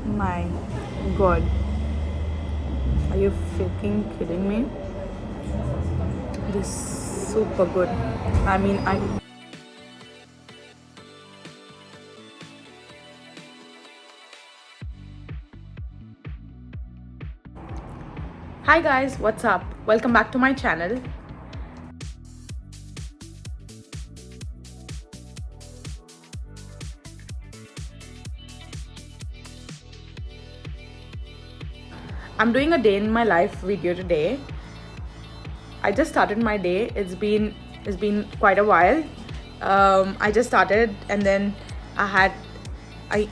My god, are you freaking kidding me? It is super good. I mean, I. Hi guys, what's up? Welcome back to my channel. I'm doing a day in my life video today. I just started my day. It's been quite a while. I just started and then I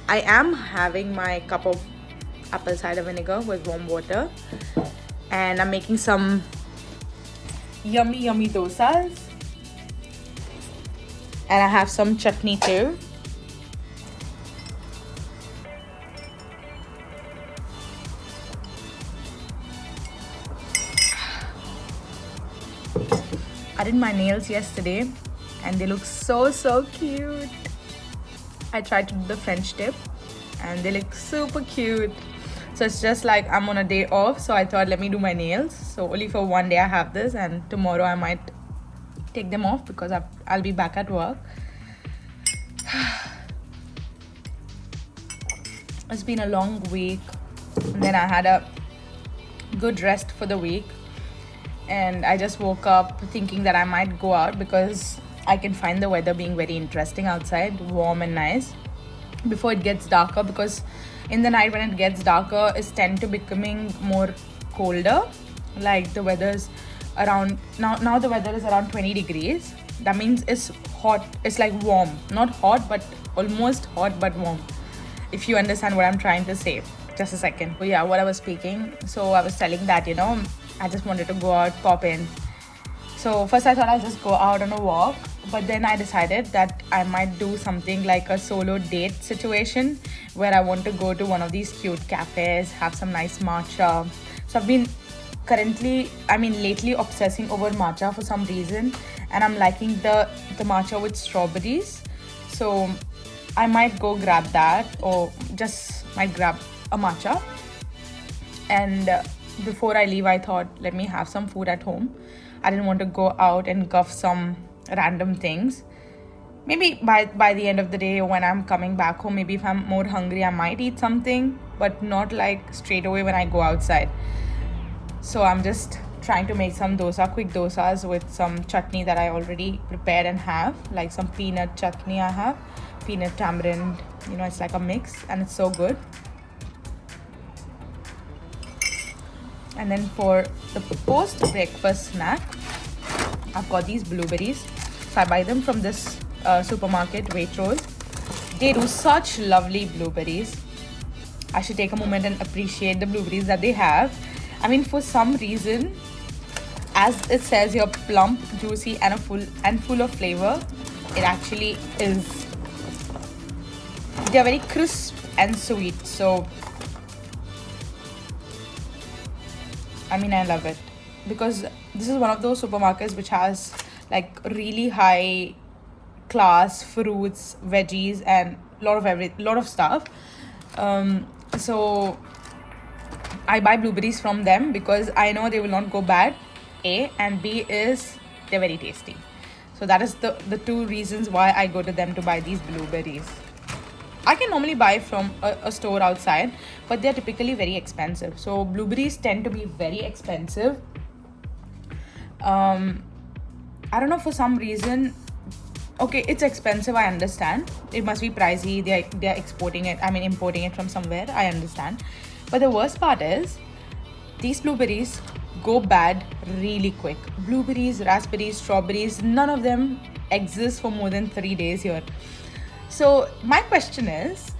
am having my cup of apple cider vinegar with warm water, and I'm making some yummy dosas, and I have some chutney too. I did my nails yesterday and they look so cute. I tried to do the French tip and they look super cute. So it's just like I'm on a day off, so I thought let me do my nails. So only for one day I have this, and tomorrow I might take them off because I'll be back at work. It's been a long week, and then I had a good rest for the week, and I just woke up thinking that I might go out because I can find the weather being very interesting outside, warm and nice before it gets darker, because in the night when it gets darker it's tend to becoming more colder. Like the weather's around now the weather is around 20 degrees. That means it's hot, it's like warm, not hot but almost hot but warm, if you understand what I'm trying to say. Just a second. But yeah, what I was speaking, so I was telling that I just wanted to go out, pop in. So first I thought I'll just go out on a walk, but then I decided that I might do something like a solo date situation where I want to go to one of these cute cafes, have some nice matcha. So I've been lately obsessing over matcha for some reason, and I'm liking the matcha with strawberries. So I might go grab that, or just might grab a matcha. And before I leave, I thought, let me have some food at home. I didn't want to go out and guff some random things. Maybe by the end of the day, when I'm coming back home, maybe if I'm more hungry, I might eat something, but not like straight away when I go outside. So I'm just trying to make some quick dosas with some chutney that I already prepared and have, like some peanut chutney I have, peanut tamarind, it's like a mix and it's so good. And then for the post breakfast snack, I've got these blueberries. So I buy them from this supermarket, Waitrose. They do such lovely blueberries. I should take a moment and appreciate the blueberries that they have. I mean, for some reason, as it says here, plump, juicy, and full of flavor, it actually is. They are very crisp and sweet. So I love it, because this is one of those supermarkets which has like really high class fruits, veggies, and lot of stuff. So I buy blueberries from them because I know they will not go bad. A, and B is they're very tasty. So that is the two reasons why I go to them to buy these blueberries. I can normally buy from a store outside, but they're typically very expensive. So blueberries tend to be very expensive. I don't know, for some reason. Okay, it's expensive, I understand. It must be pricey. They're importing it from somewhere. I understand. But the worst part is these blueberries go bad really quick. Blueberries, raspberries, strawberries, none of them exist for more than 3 days here. So my question is,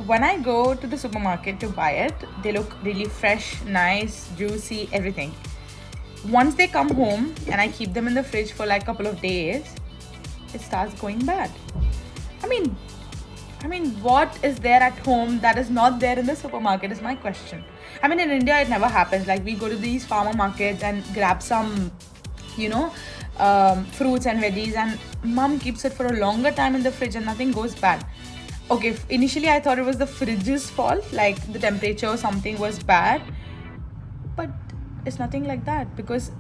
when I go to the supermarket to buy it, they look really fresh, nice, juicy, everything. Once they come home and I keep them in the fridge for like a couple of days, it starts going bad. I mean, what is there at home that is not there in the supermarket is my question. I mean, in India, it never happens. Like, we go to these farmer markets and grab some, fruits and veggies, and mom keeps it for a longer time in the fridge and nothing goes bad. okay, initially I thought it was the fridge's fault, like the temperature or something was bad, but it's nothing like that, because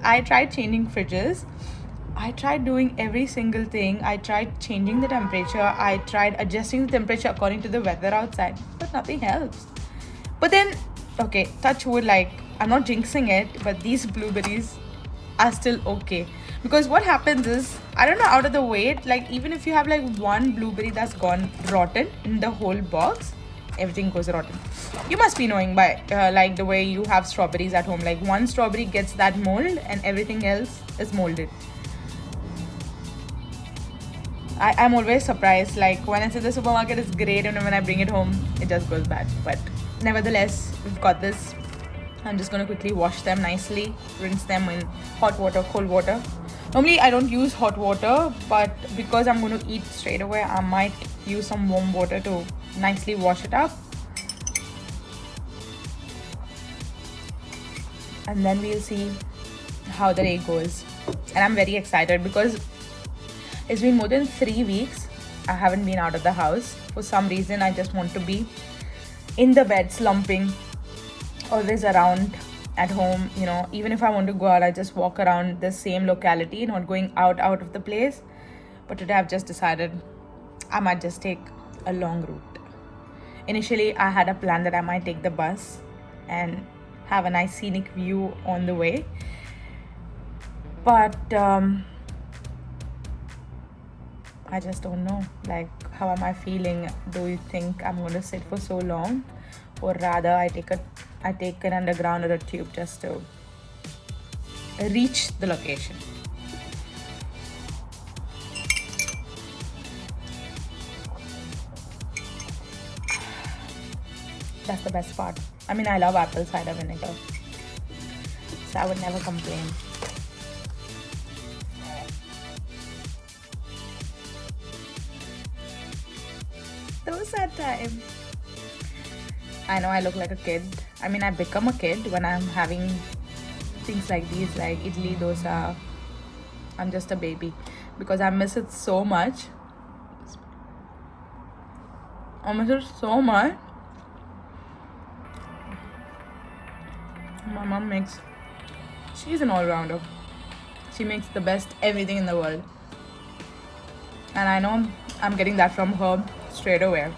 I tried changing fridges. I tried doing every single thing. I tried changing the temperature. I tried adjusting the temperature according to the weather outside, but nothing helps. But then, okay, touch wood, like, I'm not jinxing it, but these blueberries are still okay. Because what happens is, I don't know, out of the weight, like, even if you have like one blueberry that's gone rotten in the whole box, everything goes rotten. You must be knowing by like the way you have strawberries at home. Like, one strawberry gets that mold and everything else is molded. I'm always surprised. Like, when it's in the supermarket, it's great, and when I bring it home, it just goes bad. But nevertheless, we've got this. I'm just gonna quickly wash them nicely, rinse them in hot water, cold water. Normally, I don't use hot water, but because I'm going to eat straight away, I might use some warm water to nicely wash it up. And then we'll see how the day goes. And I'm very excited because it's been more than 3 weeks. I haven't been out of the house. For some reason, I just want to be in the bed, slumping, always around at home. You know, even if I want to go out, I just walk around the same locality, not going out of the place. But today I've just decided I might just take a long route. Initially, I had a plan that I might take the bus and have a nice scenic view on the way. But I just don't know, like, how am I feeling? Do you think I'm going to sit for so long, or rather I take an underground or a tube just to reach the location? That's the best part. I mean, I love apple cider vinegar, so I would never complain. Dosa time. I know I look like a kid. I mean, I become a kid when I'm having things like these, like idli, dosa. I'm just a baby because I miss it so much. I miss it so much. My mom makes, she's an all-rounder. She makes the best everything in the world. And I know I'm getting that from her straight away.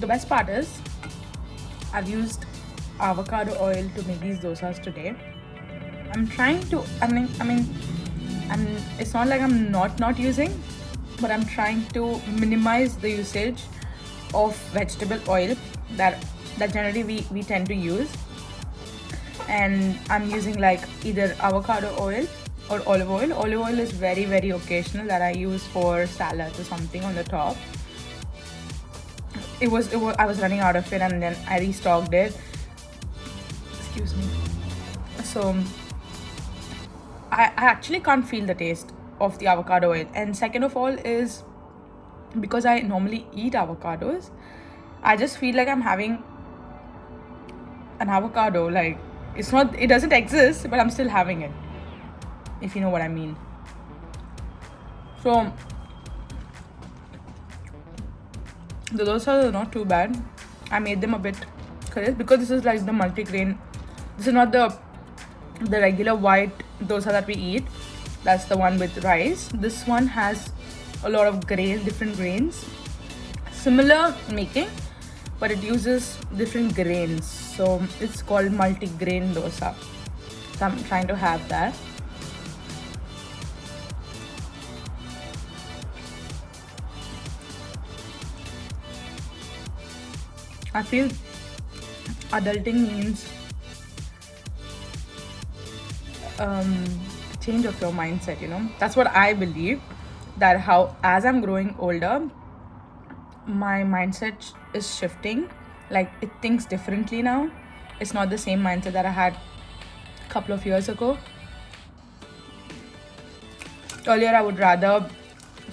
The best part is I've used avocado oil to make these dosas today. I'm trying to, it's not like I'm not using, but I'm trying to minimize the usage of vegetable oil that generally we tend to use. And I'm using like either avocado oil or olive oil. Olive oil is very, very occasional that I use for salads or something on the top. I was running out of it, and then I restocked it. Excuse me. So I actually can't feel the taste of the avocado oil. And second of all is because I normally eat avocados, I just feel like I'm having an avocado. Like, it doesn't exist, but I'm still having it, if you know what I mean. So the dosas are not too bad. I made them a bit crisp because this is like the multigrain. This is not the regular white dosa that we eat. That's the one with rice. This one has a lot of grains, different grains. Similar making, but it uses different grains. So it's called multi-grain dosa. So I'm trying to have that. I feel adulting means change of your mindset, you know. That's what I believe, that how as I'm growing older, my mindset is shifting. Like, it thinks differently now. It's not the same mindset that I had a couple of years ago. Earlier I would rather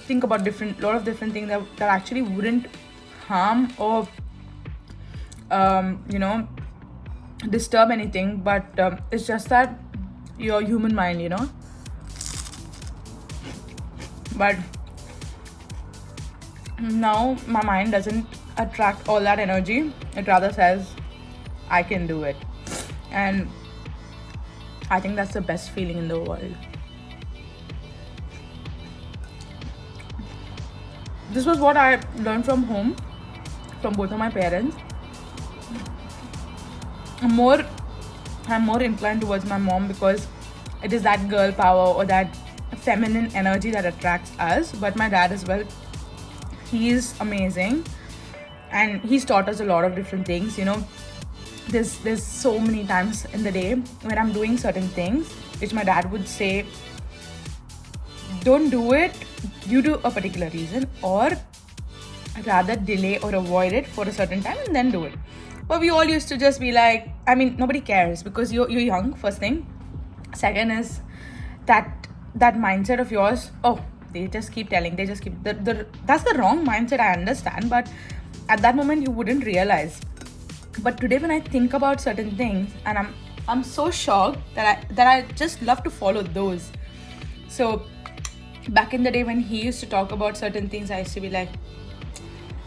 think about lot of different things that actually wouldn't harm or disturb anything, but it's just that your human mind, you know. But now my mind doesn't attract all that energy. It rather says I can do it, and I think that's the best feeling in the world. This was what I learned from home, from both of my parents. I'm more inclined towards my mom because it is that girl power or that feminine energy that attracts us. But my dad as well, he is amazing, and he's taught us a lot of different things, you know. There's so many times in the day when I'm doing certain things which my dad would say, don't do it due to a particular reason, or rather delay or avoid it for a certain time and then do it. But we all used to just be like, I mean, nobody cares because you're young, first thing. Second is that mindset of yours, oh, they just keep telling, they just keep that's the wrong mindset, I understand, but at that moment you wouldn't realize. But today when I think about certain things, and I'm so shocked that I just love to follow those. So back in the day when he used to talk about certain things, I used to be like,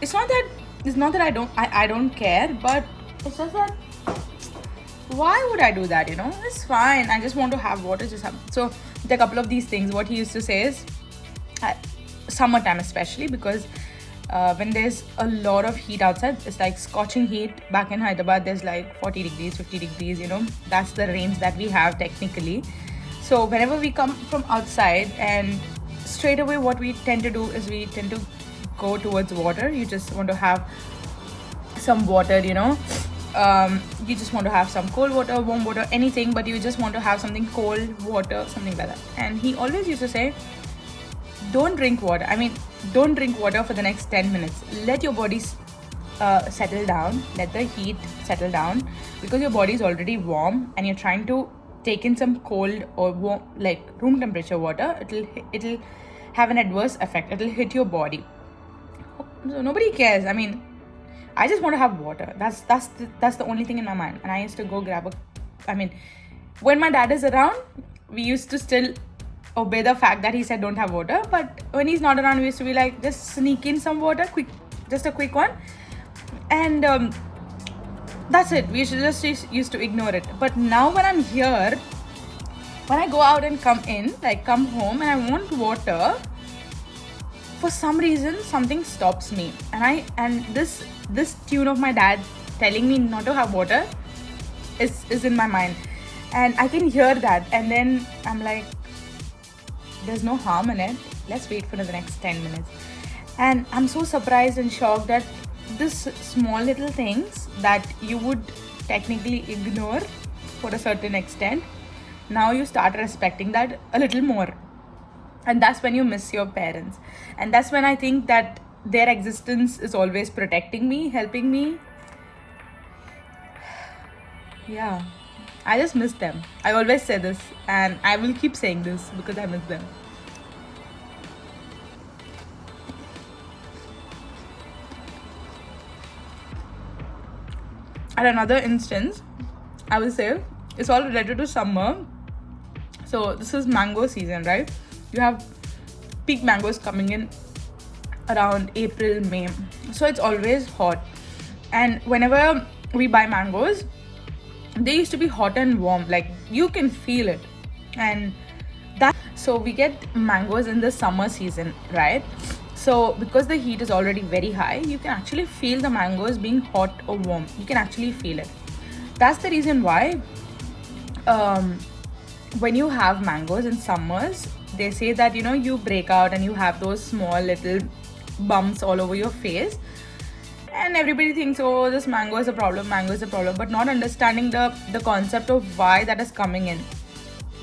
it's not that I don't care, but it's just that why would I do that, you know? It's fine, I just want to have water, just have. So a couple of these things, what he used to say is, summertime especially, because when there's a lot of heat outside, it's like scorching heat. Back in Hyderabad there's like 40 degrees, 50 degrees, you know. That's the range that we have technically. So whenever we come from outside, and straight away what we tend to do is we tend to go towards water. You just want to have some water, you know. You just want to have some cold water, warm water, anything, but you just want to have something cold water, something like that. And he always used to say, don't drink water. I mean, don't drink water for the next 10 minutes. Let your body settle down. Let the heat settle down, because your body is already warm and you're trying to take in some cold or warm, like room temperature water. It'll have an adverse effect. It'll hit your body. So nobody cares. I mean, I just want to have water. That's the only thing in my mind. And I used to go grab when my dad is around, we used to still obey the fact that he said don't have water. But when he's not around, we used to be like, just sneak in some water, just a quick one. And that's it. We just used to ignore it. But now when I'm here, when I go out and come home and I want water, for some reason something stops me, and this tune of my dad telling me not to have water is in my mind, and I can hear that, and then I'm like, there's no harm in it, let's wait for the next 10 minutes. And I'm so surprised and shocked that this small little things that you would technically ignore for a certain extent, now you start respecting that a little more. And that's when you miss your parents. And that's when I think that their existence is always protecting me, helping me. Yeah, I just miss them. I always say this, and I will keep saying this because I miss them. At another instance, I will say it's all related to summer. So this is mango season, right? You have peak mangoes coming in around April, May. So it's always hot. And whenever we buy mangoes, they used to be hot and warm. Like you can feel it. And that, so we get mangoes in the summer season, right? So because the heat is already very high, you can actually feel the mangoes being hot or warm. You can actually feel it. That's the reason why when you have mangoes in summers, they say that you break out and you have those small little bumps all over your face, and everybody thinks, oh, this mango is a problem, but not understanding the concept of why that is coming in.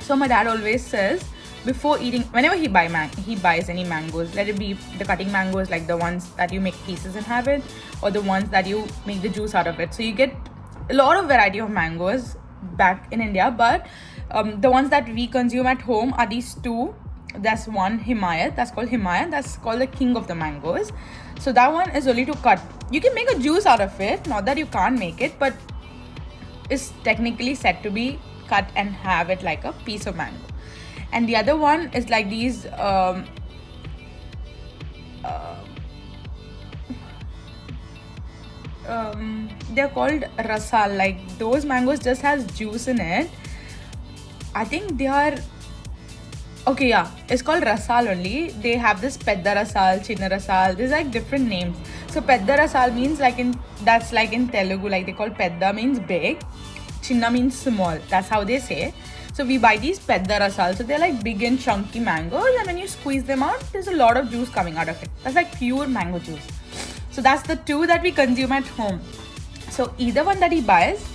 So my dad always says, before eating, whenever he buys any mangoes, let it be the cutting mangoes, like the ones that you make pieces and have it, or the ones that you make the juice out of it. So you get a lot of variety of mangoes back in India, but the ones that we consume at home are these two. That's one Himayat, that's called Himayat, that's called the king of the mangoes. So that one is only to cut. You can make a juice out of it, not that you can't make it, but it's technically said to be cut and have it like a piece of mango. And the other one is like these they're called rasal. Like those mangoes just has juice in it. I think they are okay, yeah, it's called rasal only. They have this pedda rasal, chinna rasal. There's like different names. So pedda rasal means that's like in Telugu, like they call pedda means big, chinna means small. That's how they say. So we buy these pedda rasal. So they're like big and chunky mangoes, and when you squeeze them out, there's a lot of juice coming out of it. That's like pure mango juice. So that's the two that we consume at home. So either one that he buys,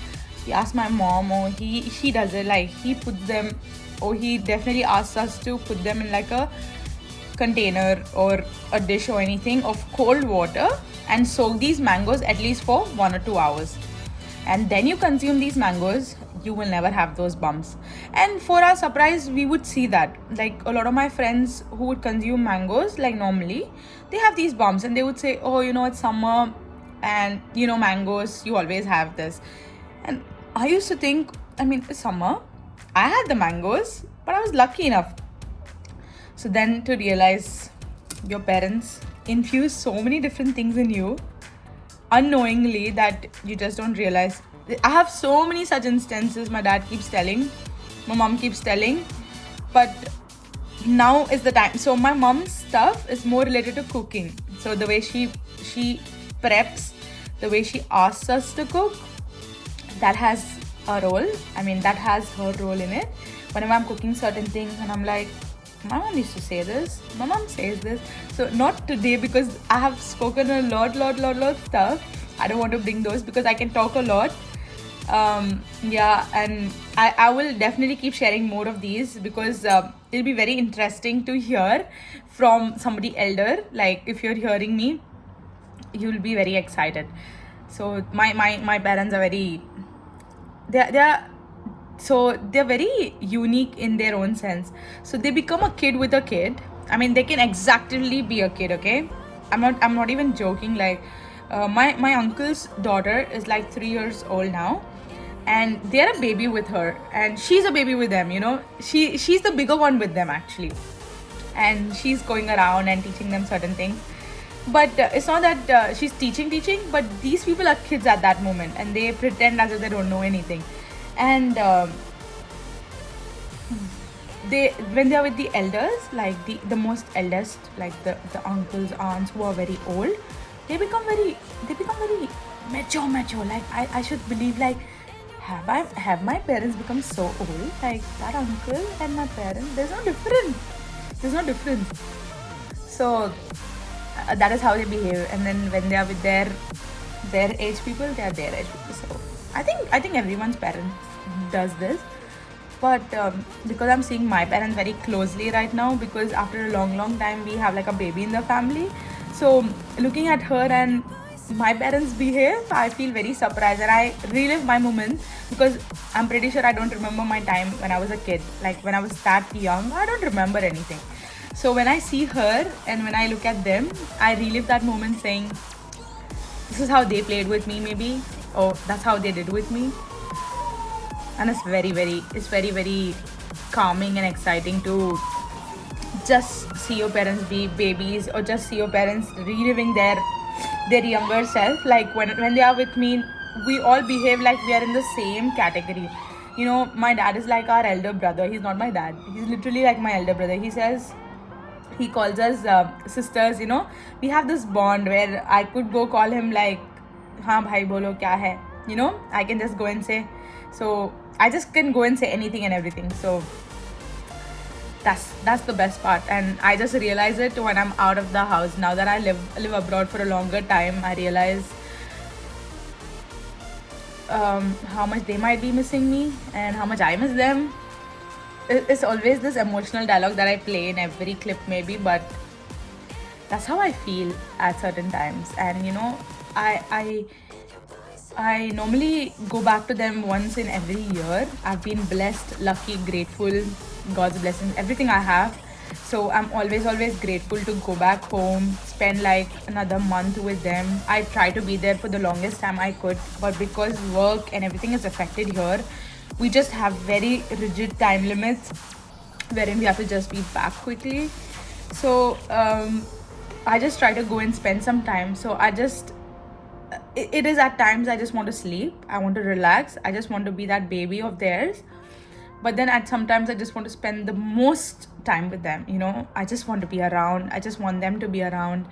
he asks my mom, or she does it, like he puts them, or he definitely asks us to put them in like a container or a dish or anything of cold water and soak these mangoes at least for 1 or 2 hours. And then you consume these mangoes, you will never have those bumps. And for our surprise, we would see that. Like a lot of my friends who would consume mangoes, like normally, they have these bumps and they would say, oh, it's summer and mangoes, you always have this. And I used to think, it's summer, I had the mangoes, but I was lucky enough. So then to realize your parents infuse so many different things in you unknowingly that you just don't realize. I have so many such instances my dad keeps telling, my mom keeps telling, but now is the time. So my mom's stuff is more related to cooking. So the way she preps, the way she asks us to cook, that has a role. That has her role in it. Whenever I'm cooking certain things and I'm like, my mom used to say this, my mom says this. So not today, because I have spoken a lot stuff. I don't want to bring those because I can talk a lot. Yeah, and I will definitely keep sharing more of these because it'll be very interesting to hear from somebody elder. Like if you're hearing me, you'll be very excited. So my parents are very, they're very unique in their own sense. So they become a kid with a kid. They can exactly be a kid, okay? I'm not even joking. Like my uncle's daughter is like 3 years old now, and they're a baby with her, and she's a baby with them. She's the bigger one with them actually, and she's going around and teaching them certain things. But it's not that she's teaching, but these people are kids at that moment, and they pretend as if they don't know anything. And when they're with the elders, like the most eldest, like the uncles, aunts who are very old, they become very mature. Like I should believe, like have my parents become so old? Like that uncle and my parents, there's no difference. So that is how they behave. And then when they are with their age people, they are their age people. So I think everyone's parents does this. But because I'm seeing my parents very closely right now, because after a long time we have like a baby in the family, So looking at her and my parents behave, I feel very surprised and I relive my moments because I'm pretty sure I don't remember my time when I was a kid. Like when I was that young, I don't remember anything. So when I see her and when I look at them, I relive that moment saying, this is how they played with me maybe, or that's how they did with me. And it's very calming and exciting to just see your parents be babies or just see your parents reliving their younger self. Like when they are with me, we all behave like we are in the same category. You know, my dad is like our elder brother. He's not my dad, he's literally like my elder brother. He calls us sisters. You know, we have this bond where I could go call him like, हाँ भाई बोलो क्या है. You know, I can just go and say. So I just can go and say anything and everything. So that's the best part, and I just realize it when I'm out of the house. Now that I live abroad for a longer time, I realize how much they might be missing me and how much I miss them. It's always this emotional dialogue that I play in every clip maybe, but that's how I feel at certain times. And you know, I normally go back to them once in every year. I've been blessed, lucky, grateful, God's blessings, everything I have. So I'm always grateful to go back home, spend like another month with them. I try to be there for the longest time I could, but because work and everything is affected here, we just have very rigid time limits wherein we have to just be back quickly. So I just try to go and spend some time. So it is at times I just want to sleep, I want to relax, I just want to be that baby of theirs. But then at sometimes I just want to spend the most time with them. You know, I just want to be around, I just want them to be around.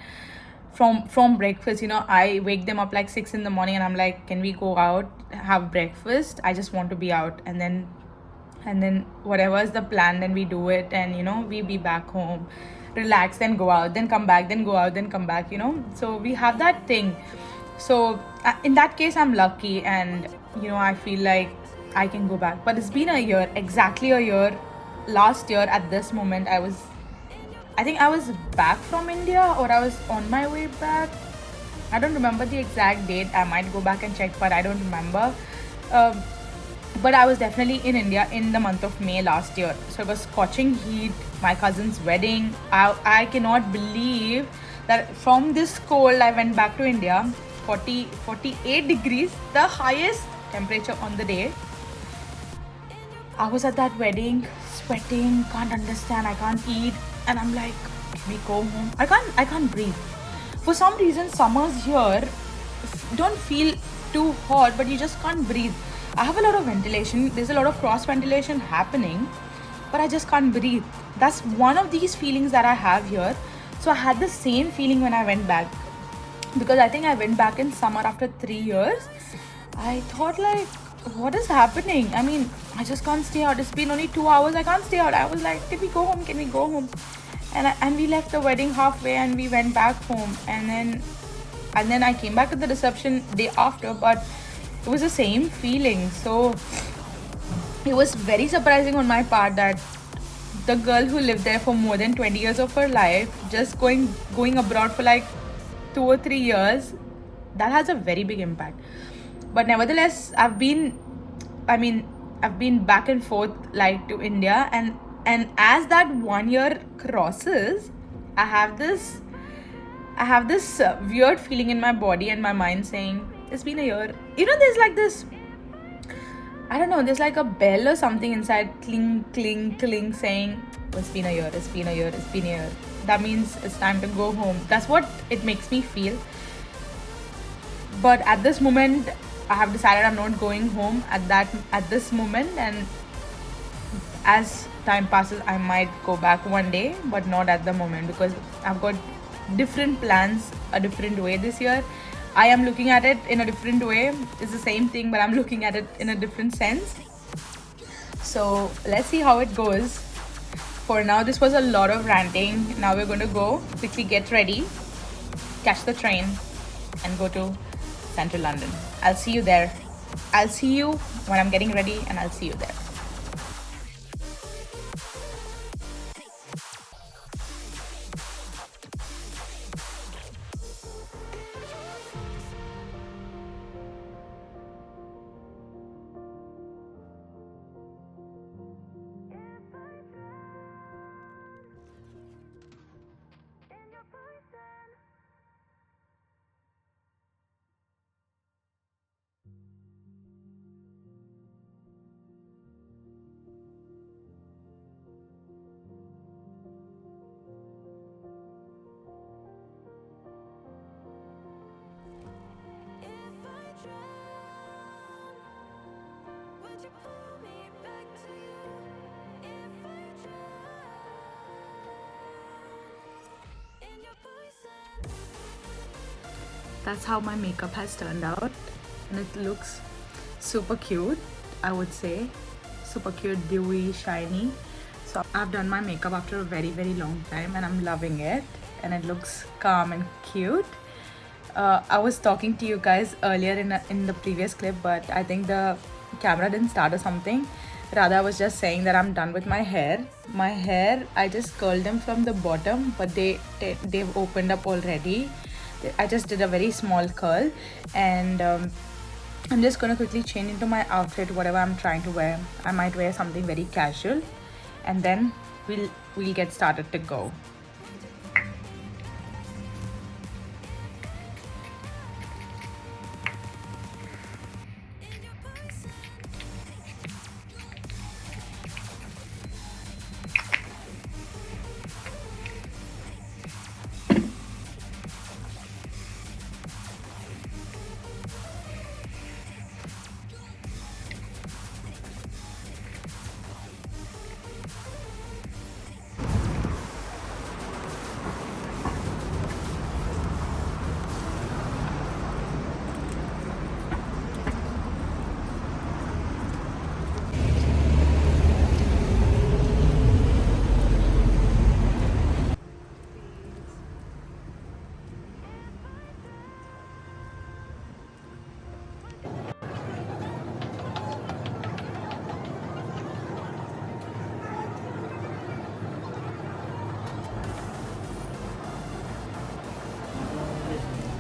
From breakfast, you know, I wake them up like 6 in the morning and I'm like, can we go out, have breakfast? I just want to be out. And then whatever is the plan, then we do it, and you know, we be back home, relax, then go out, then come back, then go out, then come back, you know. So we have that thing. So in that case, I'm lucky, and you know, I feel like I can go back. But it's been a year, exactly a year. Last year at this moment, I think I was back from India or I was on my way back. I don't remember the exact date. I might go back and check, but I don't remember. But I was definitely in India in the month of May last year. So it was scorching heat, my cousin's wedding. I cannot believe that from this cold, I went back to India. 48 degrees, the highest temperature on the day. I was at that wedding, sweating, can't understand, I can't eat, and I'm like, can we go home? I can't breathe. For some reason, summers here don't feel too hot, but you just can't breathe. I have a lot of ventilation, there's a lot of cross ventilation happening, but I just can't breathe. That's one of these feelings that I have here. So I had the same feeling when I went back, because I think I went back in summer after 3 years. I thought like, what is happening? I mean, I just can't stay out. It's been only 2 hours, I can't stay out. I was like, can we go home? Can we go home? And we left the wedding halfway and we went back home. And then I came back to the reception day after, but it was the same feeling. So it was very surprising on my part that the girl who lived there for more than 20 years of her life, just going abroad for like 2 or 3 years, that has a very big impact. But nevertheless, I've been back and forth like to India, and as that 1 year crosses, I have this weird feeling in my body and my mind saying, it's been a year. You know, there's like this, I don't know, there's like a bell or something inside, cling, cling, cling, saying, oh, it's been a year, it's been a year, it's been a year. That means it's time to go home. That's what it makes me feel. But at this moment, I have decided I'm not going home at this moment, and as time passes, I might go back one day, but not at the moment, because I've got different plans, a different way this year. I am looking at it in a different way. It's the same thing, but I'm looking at it in a different sense. So let's see how it goes. For now, this was a lot of ranting. Now we're going to go quickly get ready, catch the train, and go to Central London. I'll see you there. I'll see you when I'm getting ready, and I'll see you there. that's how my makeup has turned out, and it looks super cute, I would say. Super cute, dewy, shiny. So I've done my makeup after a very long time and I'm loving it, and it looks calm and cute. I was talking to you guys earlier in the previous clip, but I think the camera didn't start or something. Rather, I was just saying that I'm done with my hair. My hair, I just curled them from the bottom, but they've opened up already. I just did a very small curl, and I'm just gonna quickly change into my outfit, whatever I'm trying to wear. I might wear something very casual, and then we'll get started to go.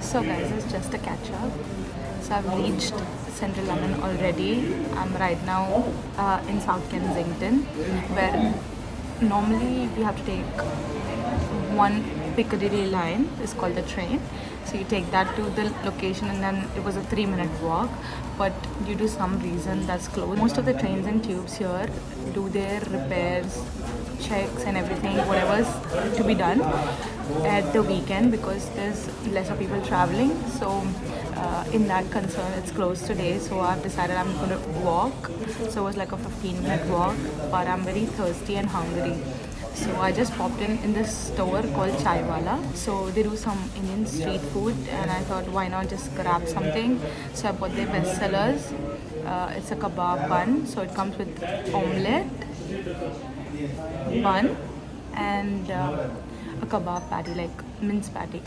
So guys, it's just a catch up. So I've reached Central London already. I'm right now in South Kensington, where normally we have to take one Piccadilly line. It's called the train. So you take that to the location, and then it was a 3-minute walk. But due to some reason, that's closed. Most of the trains and tubes here do their repairs, checks and everything, whatever's to be done at the weekend, because there's lesser people traveling. So in that concern, it's closed today. So I've decided I'm going to walk. So it was like a 15-minute walk, but I'm very thirsty and hungry. So I just popped in this store called Chai Wala. So they do some Indian street food, and I thought, why not just grab something. So I bought their best sellers. It's a kebab bun. So it comes with omelette, bun, and a kebab patty, like mince patty.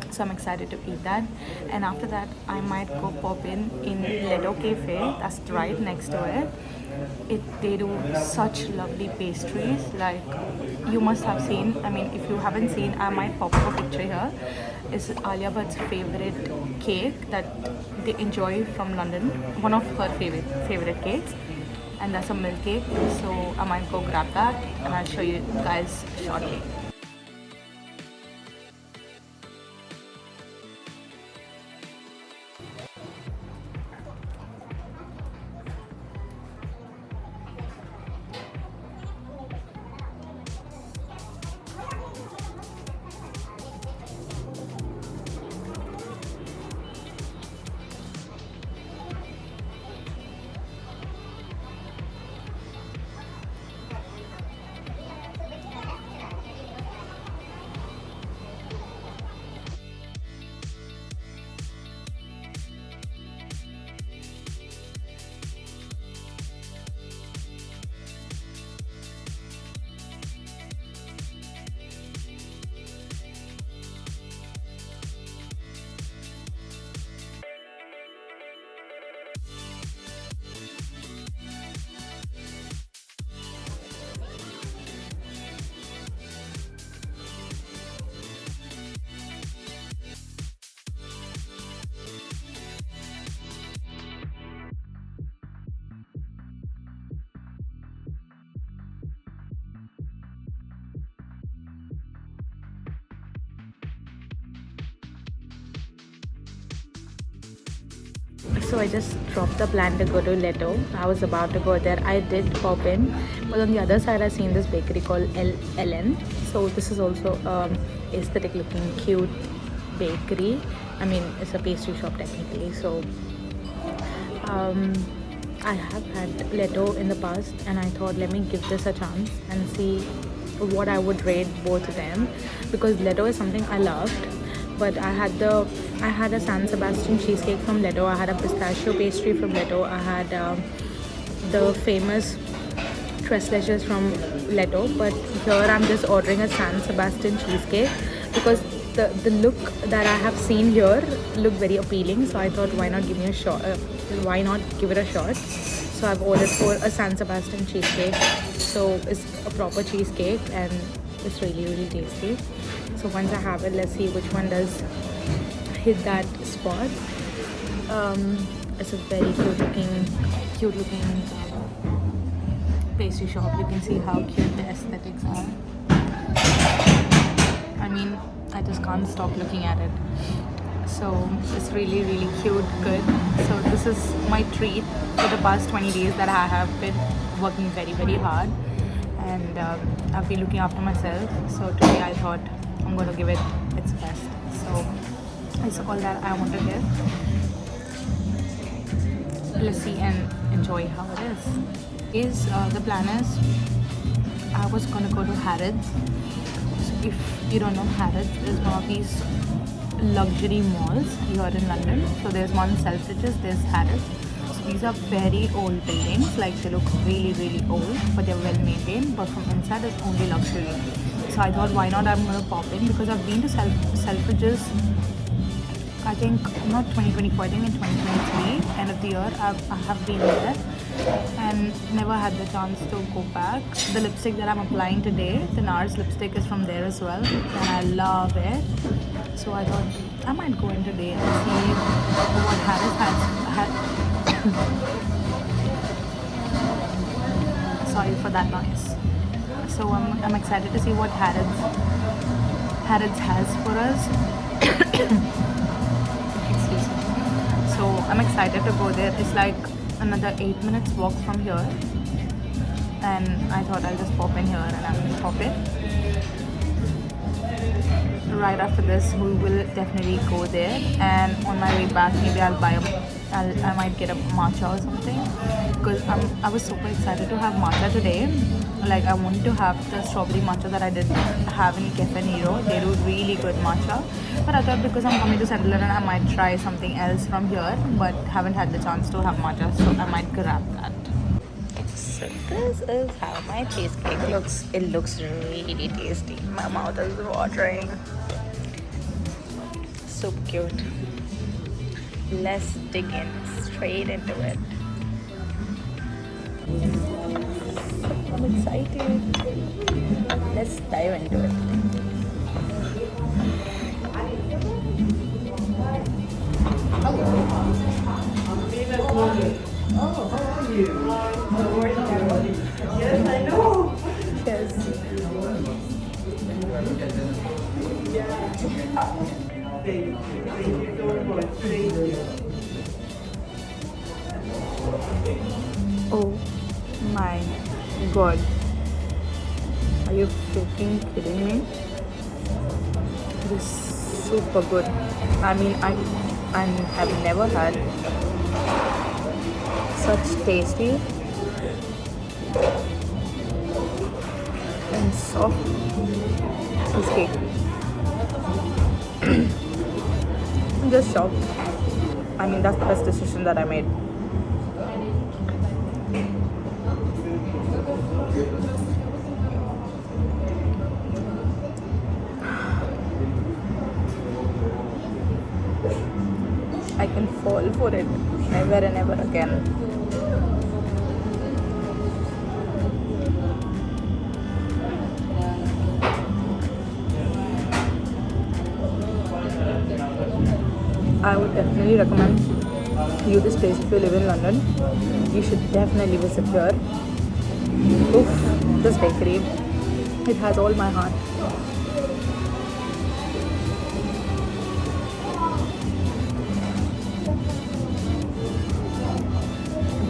So I'm excited to eat that. And after that, I might go pop in Ledo Cafe. That's right next to it. They do such lovely pastries. Like, you must have seen. I mean, if you haven't seen, I might pop up a picture here. It's Alia Bhatt's favorite cake that they enjoy from London. One of her favorite cakes, and that's a milk cake. So I might go grab that, and I'll show you guys shortly. So I just dropped the plan to go to Leto. I was about to go there. I did pop in, but on the other side I seen this bakery called EL&N. So this is also aesthetic looking cute bakery. I mean, it's a pastry shop technically. So I have had Leto in the past, and I thought, let me give this a chance and see what I would rate both of them, because Leto is something I loved, but I had a San Sebastian cheesecake from Leto. I had a pistachio pastry from Leto. I had the famous tres leches from Leto, but here I'm just ordering a San Sebastian cheesecake because the look that I have seen here look very appealing. So I thought, why not give me a shot? Why not give it a shot? So I've ordered for a San Sebastian cheesecake. So it's a proper cheesecake and it's really really tasty. So once I have it, let's see which one does hit that spot. It's a very cute looking pastry shop. You can see how cute the aesthetics are. I mean, I just can't stop looking at it. So it's really really cute, good. So this is my treat for the past 20 days that I have been working very very hard, and I've been looking after myself. So today I thought I'm going to give it its best. So it's all that I want to give. Let's see and enjoy how it is. The plan is I was going to go to Harrods. So if you don't know, Harrods is one of these luxury malls here in London. So there's one Selfridges, there's Harrods. So these are very old buildings, like they look really really old, but they're well maintained, but from inside it's only luxury. So I thought, why not, I'm gonna pop in, because I've been to Selfridges, I think not 2024, I think in 2023 end of the year I have been there and never had the chance to go back. The lipstick that I'm applying today, the NARS lipstick, is from there as well, and I love it. So I thought I might go in today and see what Harrods had. Sorry for that noise. So I'm excited to see what Harrods has for us. Excuse me. So I'm excited to go there. It's like another 8 minutes walk from here, and I thought I'll just pop in here and I'm gonna pop in. Right after this we will definitely go there, and on my way back maybe I might get a matcha or something, because I was super excited to have matcha today. Like I wanted to have the strawberry matcha that I did have in Cafe Nero. They do really good matcha, but I thought because I'm coming to Sunderland I might try something else from here, but haven't had the chance to have matcha, so I might grab that. So this is how my cheesecake looks. It looks really tasty. My mouth is watering. So cute. Let's dig in straight into it. I'm excited. Let's dive into it. Oh, how are you? How are you? Yes, I know. Cheers. Thank you so much. Thank you. Oh my god. Are you freaking kidding me? This is super good. I mean, I have never had such tasty and soft cheesecake. I'm just shocked. I mean, that's the best decision that I made. I can fall for it never and ever again. I would definitely recommend you this place if you live in London. You should definitely visit here. Oof, this bakery, it has all my heart.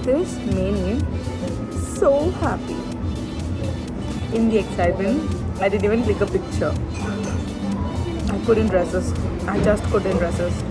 This made me so happy. In the excitement, I didn't even click a picture. I couldn't resist. I just couldn't resist.